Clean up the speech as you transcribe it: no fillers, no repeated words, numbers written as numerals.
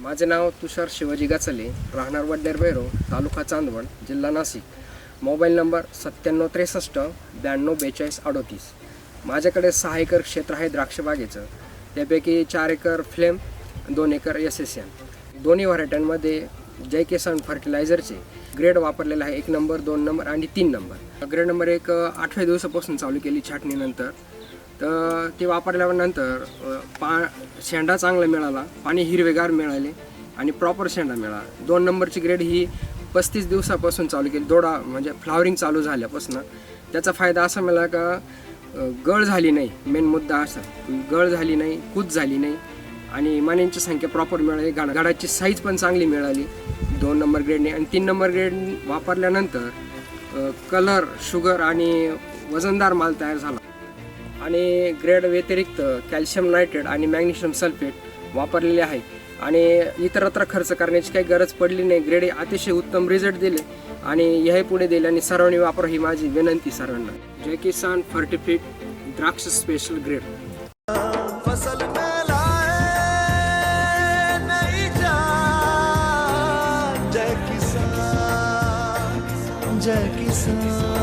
माझे नाव तुषार शिवाजी गाचले, राहणार वडनेर भैरव, तालुका चांदवड, जिल्हा नाशिक. Mobile number 9763 92 42 38. माझ्याकडे 6 एकर क्षेत्र आहे द्राक्षबागेचं. त्यापैकी 4 एकर फ्लेम, 2 एकर SSN. दोन्ही व्हरायट्यांमध्ये जय किसान फर्टिलायझरचे ग्रेड वापरलेला आहे. 1 नंबर, 2 नंबर आणि 3 नंबर. ग्रेड नंबर 1 8व्या दिवसापासून चालू केली छाटणीनंतर. तर ते वापरल्यानंतर शेंडा चांगला मिळाला, पाणी हिरवेगार मिळाले आणि प्रॉपर शेंडा मिळाला. 2 नंबरची ग्रेड ही 35 दिवसापासून चालू केली, दोडा म्हणजे फ्लावरिंग चालू झाल्यापासून. त्याचा फायदा असा मिळाला का गळ झाली नाही, मेन मुद्दा असा, गळ झाली नाही, कूच झाली नाही आणि मान्यांची संख्या प्रॉपर मिळाली. गाडाची साईज पण चांगली मिळाली 2 नंबर ग्रेडने. आणि 3 नंबर ग्रेड वापरल्यानंतर कलर, शुगर आणि वजनदार माल तयार झाला. आणि ग्रेड व्यतिरिक्त कॅल्शियम नायट्रेट आणि मॅग्नेशियम सल्फेट वापरलेले आहे आणि इतरत्र खर्च करण्याची काही गरज पडली नाही. ग्रेड अतिशय उत्तम रिझल्ट दिले आणि हे पुढे दिले आणि सर्वांनी वापर ही माझी विनंती सर्वांना. जय किसान फर्टिफिट द्राक्ष स्पेशल ग्रेड. फसल में लाए नई जान, जय किसान, जय किसान.